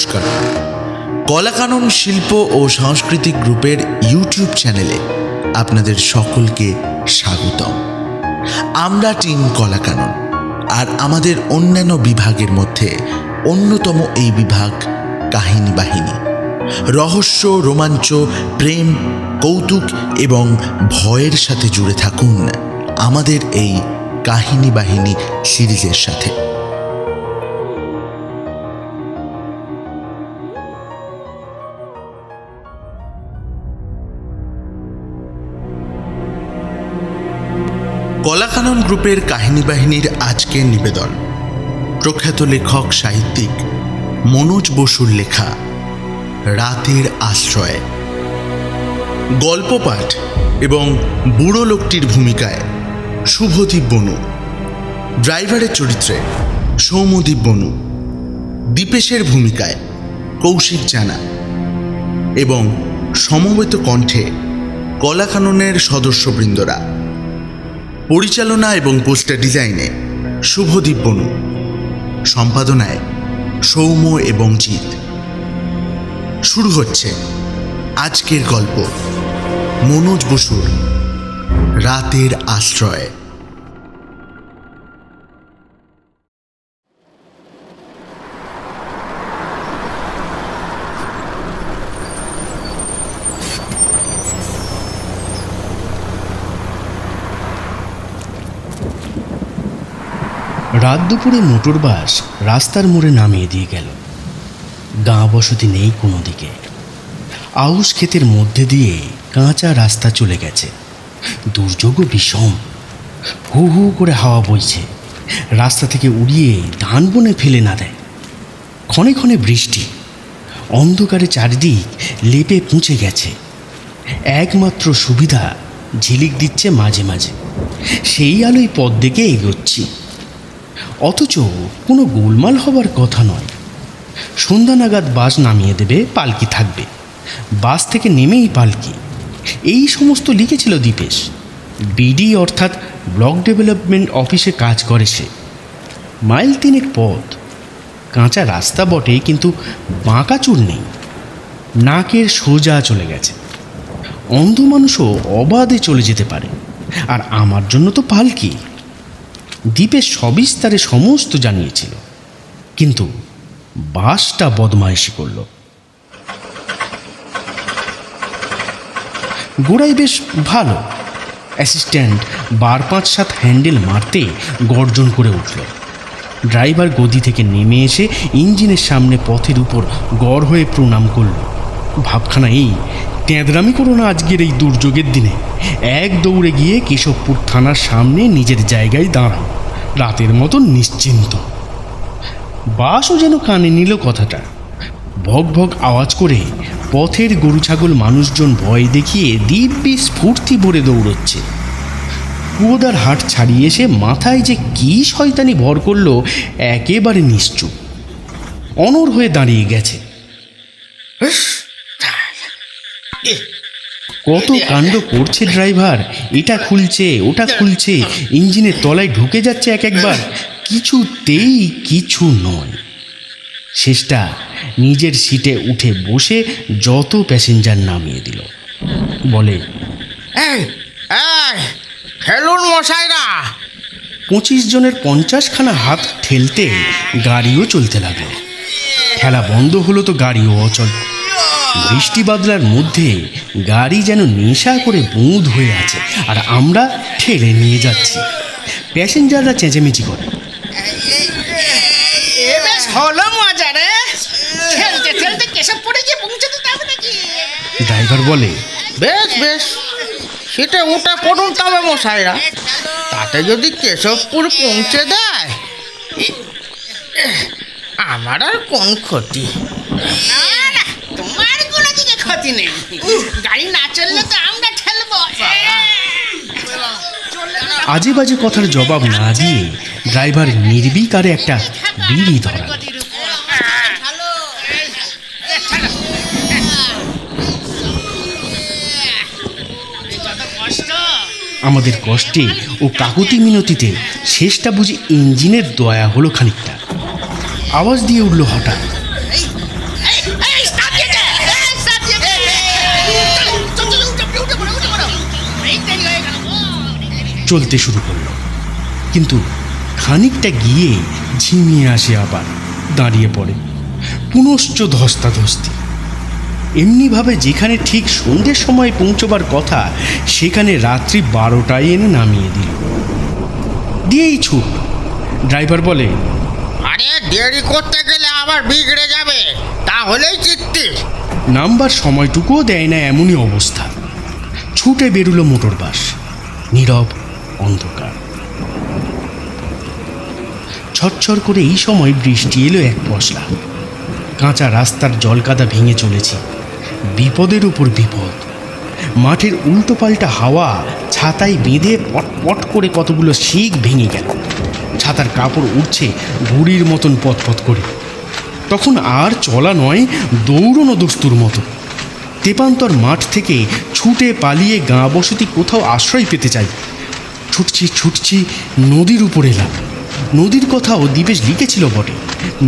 নমস্কার, কলাকানন শিল্প ও সাংস্কৃতিক গ্রুপের ইউটিউব চ্যানেলে আপনাদের সকলকে স্বাগতম। আমরা টিম কলাকানন, আর আমাদের অন্যান্য বিভাগের মধ্যে অন্যতম এই বিভাগ কাহিনী বাহিনী। রহস্য, রোমাঞ্চ, প্রেম, কৌতুক এবং ভয়ের সাথে জুড়ে থাকুন আমাদের এই কাহিনী বাহিনী সিরিজের সাথে। কলাকানন গ্রুপের কাহিনী বাহিনীর আজকের নিবেদন প্রখ্যাত লেখক সাহিত্যিক মনোজ বসুর লেখা রাতের আশ্রয়। গল্প পাঠ এবং বুড়ো লোকটির ভূমিকায় শুভদীপ বনু, ড্রাইভারের চরিত্রে সৌম্যদীপ বনু, দীপেশের ভূমিকায় কৌশিক জানা এবং সমবেত কণ্ঠে কলাকাননের সদস্যবৃন্দরা। পরিচালনা এবং পোস্টার ডিজাইনে শুভদীপ বনু, সম্পাদনায় সৌম্য এবং জিৎ। শুরু হচ্ছে আজকের গল্প মনোজ বসুর রাতের আশ্রয়। রাত দুপুরে মোটর বাস রাস্তার মোড়ে নামিয়ে দিয়ে গেল। গাঁ বসতি নেই কোনো দিকে। আউশ ক্ষেতের মধ্যে দিয়ে কাঁচা রাস্তা চলে গেছে। দুর্যোগও বিষম। হু হু করে হাওয়া বইছে, রাস্তা থেকে উড়িয়ে ধান বনে ফেলে না দেয়। ক্ষণে ক্ষণে বৃষ্টি, অন্ধকারে চারিদিক লেপে পুঁছে গেছে। একমাত্র সুবিধা ঝিলিক দিচ্ছে মাঝে মাঝে, সেই আলোয় পথ দেখে এগোচ্ছি। অথচ কোনো গোলমাল হবার কথা নয়। সন্ধ্যা নাগাদ বাস নামিয়ে দেবে, পালকি থাকবে, বাস থেকে নেমেই পালকি। এই সমস্ত লিখেছিল দীপেশ। বিডি অর্থাৎ ব্লক ডেভেলপমেন্ট অফিসে কাজ করে সে। মাইল তিনেক পথ, কাঁচা রাস্তা বটে, কিন্তু বাঁকাচুর নেই। নাকের সোজা চলে গেছে। অন্ধ মানুষও অবাধে চলে যেতে পারে, আর আমার জন্য তো পালকি। দ্বীপের সবিস্তারে সমস্ত জানিয়েছিল, কিন্তু বাসটা বদমাইশি করল। গোড়াই বেশ ভালো। অ্যাসিস্ট্যান্ট 5-7 হ্যান্ডেল মারতে গর্জন করে উঠল। ড্রাইভার গদি থেকে নেমে এসে ইঞ্জিনের সামনে পথের উপর গড় হয়ে প্রণাম করল। ভাবখানা এই, তেঁদরামি করো না আজকের এই দুর্যোগের দিনে। এক দৌড়ে গিয়ে কেশবপুর থানার সামনে নিজের জায়গায় দাঁড়াও, রাতের মতন নিশ্চিন্ত। বাসও যেন কানে নিল কথাটা। ভগ ভগ আওয়াজ করে পথের গরু ছাগল মানুষজন ভয় দেখিয়ে দিব্যি স্ফূর্তি ভরে দৌড়চ্ছে। কুয়োদার হাট ছাড়িয়ে এসে মাথায় যে কী শয়তানি ভর করলো, একেবারে নিশ্চুপ। অনড় হয়ে দাঁড়িয়ে গেছে। কত কাণ্ড করছে ড্রাইভার। এটা খুলছে, ওটা খুলছে, ইঞ্জিনের তলায় ঢুকে যাচ্ছে একবার। কিছুতেই কিছু নয়। শেষটা নিজের সিটে উঠে বসে যত প্যাসেঞ্জার নামিয়ে দিল। বলে, ফেলুন মশাইরা। 25 জনের 50খানা হাত ঠেলতে গাড়িও চলতে লাগলো। ঠেলা বন্ধ হলো তো গাড়িও অচল। বৃষ্টি বাদলার মধ্যে গাড়ি যেন নেশা করে বুঁদ হয়ে আছে, আর আমরা ঠেলে নিয়ে যাচ্ছি। প্যাসেঞ্জাররা চেঁচেমেচি করে। হলো মজা রে, খেলতে খেলতে কেশবপুরে গিয়ে পৌঁছতে যাবে নাকি? ড্রাইভার বলে, বেশ বেশ, সেটা ওটা করুন তবে মশাইরা। তাতে যদি কেশবপুর পৌঁছে দেয়, আমার আর কোন ক্ষতি? না না, তোমার কোনো দিকে ক্ষতি নেই। গাড়ি না চললে তো আমরা ঠেলবো। আজে বাজে কথার জবাব না দিয়ে ড্রাইভার নির্বিকারে একটা বিড়ি ধরাল। আমাদের কষ্টে ও কাকুতি মিনতিতে শেষটা বুঝি ইঞ্জিনের দয়া হলো খানিকটা। আওয়াজ দিয়ে উঠল হঠাৎ, চলতে শুরু করলো, কিন্তু খানিকটা গিয়ে ঝিমিয়ে আসে, আবার দাঁড়িয়ে পড়ে, পুনশ্চ ধস্তাধস্তি। এমনিভাবে যেখানে ঠিক সন্ধ্যের সময় পৌঁছবার কথা সেখানে রাত্রি 12টায় এনে নামিয়ে দিয়েই ছুট। ড্রাইভার বলে, আরে দেরি করতে গেলে আবার বিগড়ে যাবে, তাহলেই চিত্তি। নামবার সময়টুকুও দেয় না, এমনই অবস্থা। ছুটে বেরুলো মোটর বাস, নীরব অন্ধকার। ছটছর করে এই সময় বৃষ্টি এলো এক পশলা। কাঁচা রাস্তার জলকাদা ভেঙে চলেছে, বিপদের উপর বিপদ। মাঠের উল্টো পাল্টা হাওয়া ছাতায় বেঁধে পটপট করে কতগুলো শিক ভেঙে গেল। ছাতার কাপড় উঠছে গুড়ির মতন পথপথ করে। তখন আর চলা নয়, দৌড়নো দস্তুর মতো। তেপান্তর মাঠ থেকে ছুটে পালিয়ে গাঁ বসতি কোথাও আশ্রয় পেতে চাই। ছুটছি নদীর উপরে এলাম। নদীর কথাও দিবেশ লিখেছিল বটে,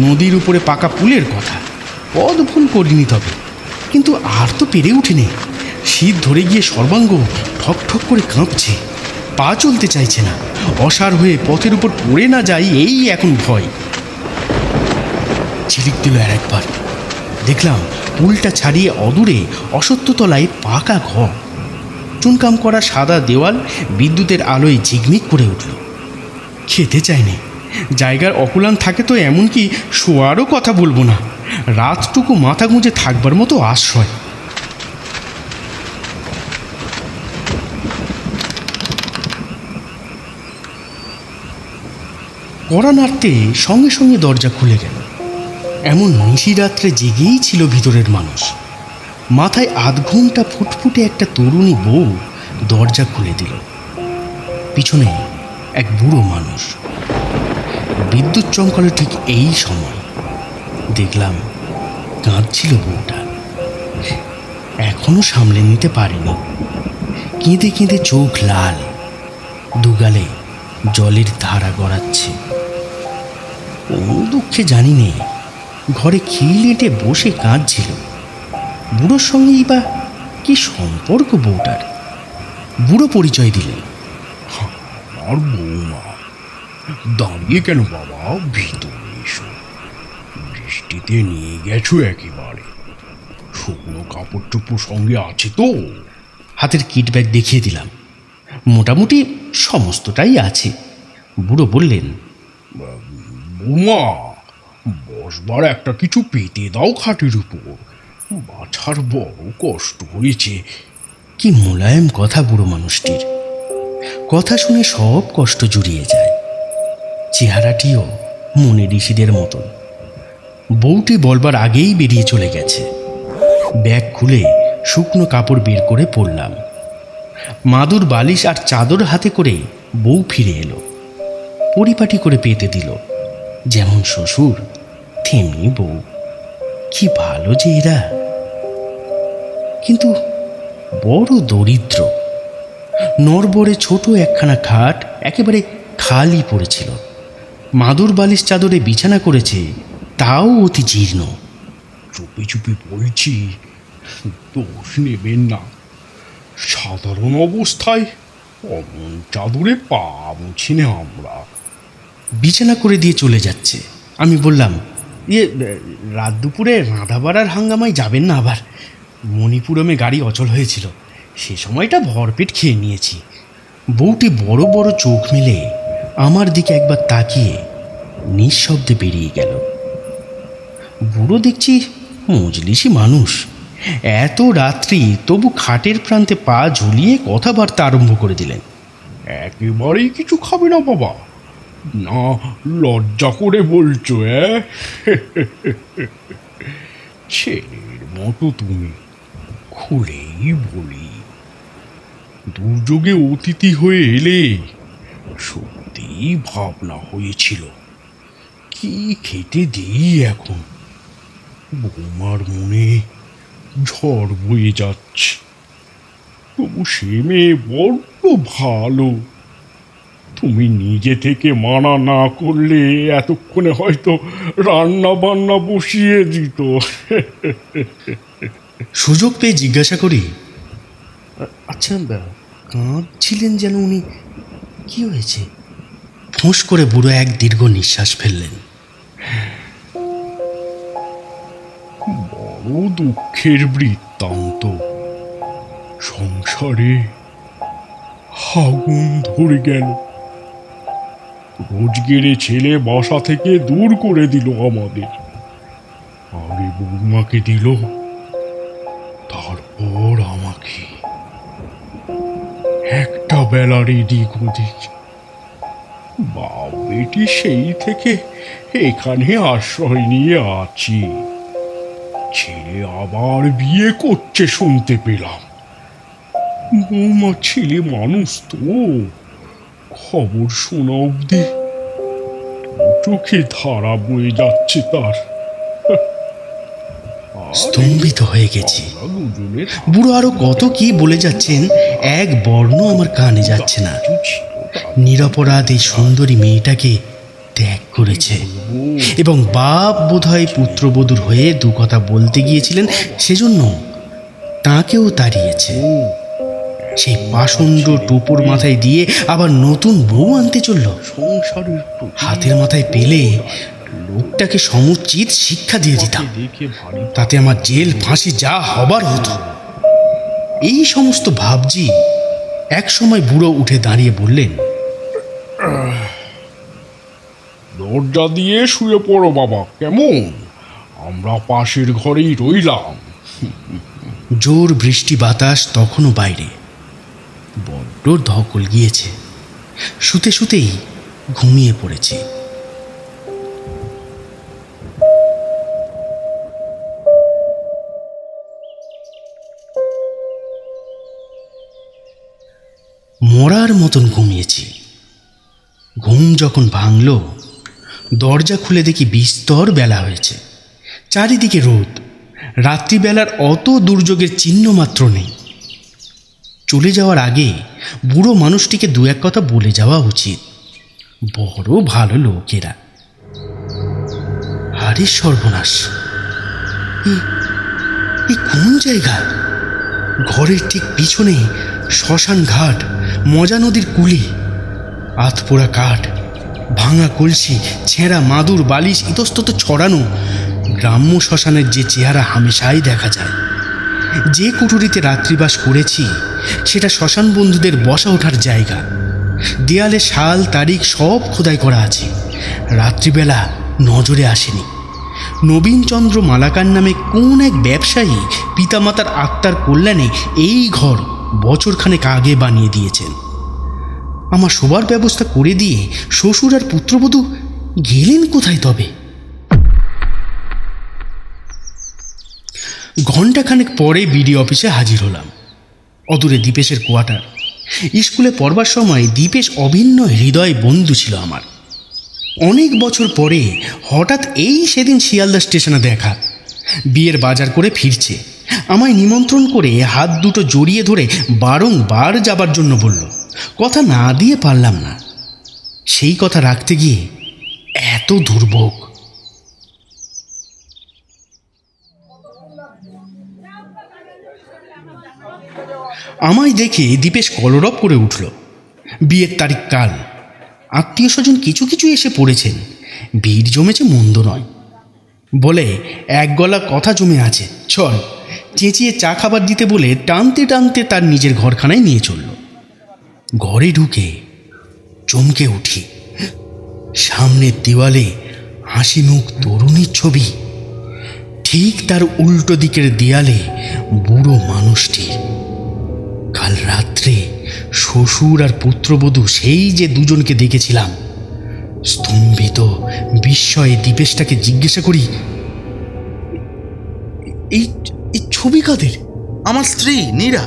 নদীর উপরে পাকা পুলের কথা। পদ ভুল করিনি তবে, কিন্তু আর তো পেরে উঠেনি। শীত ধরে গিয়ে সর্বাঙ্গ ঠক ঠক করে কাঁপছে, পা চলতে চাইছে না। অসাড় হয়ে পথের উপর পড়ে না যাই, এই এখন ভয়। ঝিলিক দিল আর একবার। দেখলাম পুলটা ছাড়িয়ে অদূরে অসত্যতলায় পাকা ঘর। চুনকাম করা সাদা দেওয়াল বিদ্যুতের আলোয় ঝিকমিক করে উঠল। খেতে চায়নি, জায়গার অকুলান থাকে তো এমনকি শোয়ারও কথা বলবো না। রাতটুকু মাথা গুঁজে থাকবার মতো আশ্রয়। কড়া নাড়তে সঙ্গে সঙ্গে দরজা খুলে গেল। এমন নিশিরাত্রে জেগেই ছিল ভিতরের মানুষ। মাথায় আধ ঘন্টা ফুটফুটে একটা তরুণী বউ দরজা খুলে দিল। পিছনে এক বুড়ো মানুষ। বিদ্যুৎ চমকালো ঠিক এই সময়। দেখলাম কাঁদছিল বউটা, এখনো সামলে নিতে পারেনি। কেঁদে কেঁদে চোখ লাল, দুগালে জলের ধারা গড়াচ্ছে। কোন দুঃখে জানি নে, ঘরে খিলেটে বসে কাঁদছিল। বুড়োর সঙ্গেই বা কি সম্পর্ক বউটার? বুড়ো পরিচয় দিলেন, আমার বৌমা। দাঁড়িয়ে কেন বাবা, ভিতরে এসো। বৃষ্টিতে নিয়ে গেছো একেবারে। শুকনো কাপড় চোপড় সঙ্গে আছে তো? হাতের কিট ব্যাগ দেখিয়ে দিলাম। মোটামুটি সমস্তটাই আছে। বুড়ো বললেন, বৌমা, বসবার একটা কিছু পেতে দাও খাটের উপর। বাছার বড় কষ্ট হয়েছে। কি মোলায়েম কথা বুড়ো মানুষটির। কথা শুনে সব কষ্ট জুড়িয়ে যায়। চেহারাটিও মনে ঋষিদের মতন। বউটি বলবার আগেই বেরিয়ে চলে গেছে। ব্যাগ খুলে শুকনো কাপড় বের করে পরলাম। মাদুর বালিশ আর চাদর হাতে করে বউ ফিরে এলো। পরিপাটি করে পেতে দিল। যেমন শ্বশুর তেমনি বউ। কি ভালো যে এরা, কিন্তু বড় দরিদ্র। নড়বড়ে ছোট একখানা খাট একেবারে খালি পড়েছিল। মাদুর বালিশ চাদরে বিছানা করেছে, তাও অতি জীর্ণ। চুপি চুপি বলছি, দোষ নেবেন না। সাধারণ অবস্থায় অমন চাদরে পা মুছি না আমরা। বিছানা করে দিয়ে চলে যাচ্ছে। আমি বললাম, রাত দুপুরে রাঁধা বাড়ার হাঙ্গামায় যাবেন না আবার? মণিপুরমে গাড়ি অচল হয়েছিল, সে সময়টা ভরপেট খেয়ে নিয়েছি। বউটি বড় বড় চোখ মেলে আমার দিকে একবার তাকিয়ে নিঃশব্দে বেরিয়ে গেল। বুড়ো দেখছি মজলিসি মানুষ। এত রাত্রি তবু খাটের প্রান্তে পা ঝুলিয়ে কথাবার্তা আরম্ভ করে দিলেন। একেবারেই কিছু খাবে না বাবা? না লজ্জা করে বলছো? ছেলের মতো তুমি, খুলেই বলি। দুর্যোগে অতিথি হয়ে এলে সত্যিই ভাবনা হয়েছিল কি খেতে দিই এখন। বৌমার মনে ঝড় বয়ে যাচ্ছে, তবু সে মেয়ে বড্ড ভালো। তুমি নিজে থেকে মানা না করলে এতক্ষণে হয়তো রান্না বান্না বসিয়ে দিত। সুযোগ পেয়ে জিজ্ঞাসা করি, আচ্ছা কাঁদছিলেন যেন উনি, কি হয়েছে? ফোঁস করে বুড়ো এক দীর্ঘ নিঃশ্বাস ফেললেন। বড় দুঃখের বৃত্তান্ত। সংসারে আগুন ধরে গেল। রোজগেরে ছেলে বাসা থেকে দূর করে দিল আমাদের। আগে বৌমাকে দিল, তারপর আমাকে। একটা বেলার এদিক ওদিক। বাপ বেটি সেই থেকে এখানে আশ্রয় নিয়ে আছি। ছেলে আবার বিয়ে করছে শুনতে পেলাম। বৌমা ছেলে মানুষ তো, খবর শোনা অবধি চোখে ধারা বয়ে যাচ্ছে তার। স্তম্ভিত হয়ে গেছি। আমরা দুজনের বুড়ো আরো কত কি বলে যাচ্ছেন, এক বর্ণ আমার কানে যাচ্ছে না। নিরপরাধ এই সুন্দরী মেয়েটাকে ত্যাগ করেছে এবং বাপ বোধহয় পুত্রবধূর হয়ে দু কথা বলতে গিয়েছিলেন, সেজন্য তাকেও তাড়িয়েছে। সেই পাষণ্ড টোপর মাথায় দিয়ে আবার নতুন বউ আনতে চলল। সংসারের হাতের মাথায় পেলে লোকটাকে সমুচিত শিক্ষা দিয়ে দিতাম, দেখে ভারী তাতে আমার জেল ফাঁসি যা হবার হতো। এই সমস্ত ভাবছি এক সময় বুড়ো উঠে দাঁড়িয়ে বললেন, দরজা দিয়ে শুয়ে পড়ো বাবা, কেমন? আমরা পাশের ঘরেই রইলাম। জোর বৃষ্টি বাতাস তখনও বাইরে, বড্ড ধকল গিয়েছে। শুতে শুতেই ঘুমিয়ে পড়েছি। মরার মতন ঘুমিয়েছি। ঘুম যখন ভাঙল, দরজা খুলে দেখি বিস্তর বেলা হয়েছে। চারিদিকে রোদ। রাত্রিবেলার অত দুর্যোগের চিহ্ন মাত্র নেই। চলে যাওয়ার আগে বুড়ো মানুষটিকে দু এক কথা বলে যাওয়া উচিত। বড় ভালো লোকেরা। আরে সর্বনাশ, এ কোন জায়গা? ঘরের ঠিক পিছনে শ্মশান ঘাট, মজা নদীর কুলি, আধপোড়া কাঠ, ভাঙা কলসি, ছেঁড়া মাদুর, বালিশ ইতস্তত ছড়ানো। গ্রাম্য শ্মশানের যে চেহারা হামেশাই দেখা যায়। যে কুঠুরিতে রাত্রিবাস করেছি সেটা শ্মশান বন্ধুদের বসা ওঠার জায়গা। দেয়ালে সাল তারিখ সব খোদাই করা আছে। রাত্রিবেলা নজরে আসেনি। নবীনচন্দ্র মালাকার নামে কোন এক ব্যবসায়ী পিতামাতার আত্মার কল্যাণে এই ঘর বছরখানেক আগে বানিয়ে দিয়েছেন। আমার শোবার ব্যবস্থা করে দিয়ে শ্বশুর আর পুত্রবধূ গেলেন কোথায় তবে? ঘণ্টাখানেক পরে বিডি অফিসে হাজির হলাম। অদূরে দীপেশের কোয়ার্টার। স্কুলে পড়বার সময় দীপেশ অভিন্ন হৃদয় বন্ধু ছিল আমার। অনেক বছর পরে হঠাৎ এই সেদিন শিয়ালদা স্টেশনে দেখা। বিয়ের বাজার করে ফিরছে। আমায় নিমন্ত্রণ করে হাত দুটো জড়িয়ে ধরে বারংবার যাবার জন্য বলল। কথা না দিয়ে পারলাম না। সেই কথা রাখতে গিয়ে এত দুর্ভোগ। আমায় দেখে দীপেশ কলরব করে উঠল। বিয়ের তারিখ কাল। আত্মীয় স্বজন কিছু কিছু এসে পড়েছেন। ভিড় জমেছে মন্দ নয়। বলে এক গলা কথা জমে আছে, চল। চেঁচিয়ে চা খাবার দিতে বলে টানতে টানতে তার নিজের ঘরখানায় নিয়ে চলল। ঘরে ঢুকে চমকে উঠি। সামনের দেওয়ালে হাসি মুখ তরুণীর ছবি। ঠিক তার উল্টো দিকের দেয়ালে বুড়ো মানুষটির। কাল রাত্রে শ্বশুর আর পুত্রবধূ সেই যে দুজনকে দেখেছিলাম। স্তম্ভিত বিস্ময়ে দীপেশটাকে জিজ্ঞাসা করি, এই ছবি কাদের? আমার স্ত্রী নীরা,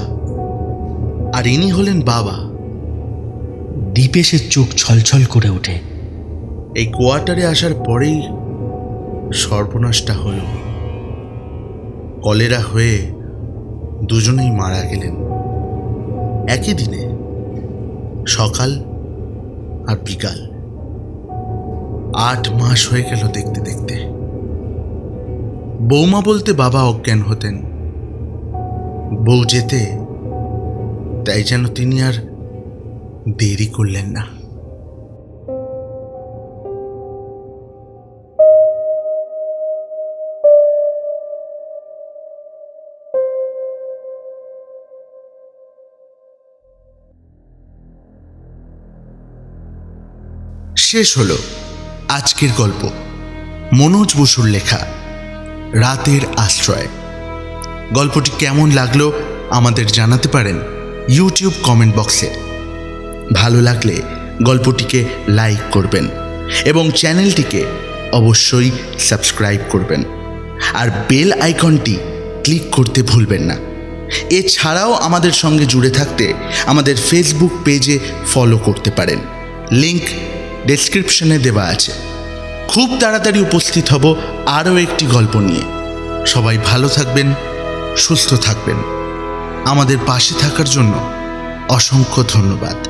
আর ইনি হলেন বাবা। দীপেশের চোখ ছলছল করে ওঠে। এই কোয়ার্টারে আসার পরেই সর্বনাশটা হলো। কলেরা হয়ে দুজনেই মারা গেলেন একই দিনে, সকাল আর বিকাল। 8 মাস হয়ে গেল দেখতে দেখতে। বৌমা বলতে বাবা অজ্ঞান হতেন। বউ যেতে তাই যেন তিনি আর দেরি করলেন না। শেষ হলো আজকের গল্প, মনোজ বসুর লেখা রাতের আশ্রয়। গল্পটি কেমন লাগলো আমাদের জানাতে পারেন ইউটিউব কমেন্ট বক্সে। ভালো লাগলে গল্পটিকে লাইক করবেন এবং চ্যানেলটিকে অবশ্যই সাবস্ক্রাইব করবেন, আর বেল আইকনটি ক্লিক করতে ভুলবেন না। এছাড়াও আমাদের সঙ্গে জুড়ে থাকতে আমাদের ফেসবুক পেজে ফলো করতে পারেন, লিংক ডেসক্রিপশনে দেওয়া আছে। খুব তাড়াতাড়ি উপস্থিত হব আরও একটি গল্প নিয়ে। সবাই ভালো থাকবেন, সুস্থ থাকবেন। আমাদের পাশে থাকার জন্য অসংখ্য ধন্যবাদ।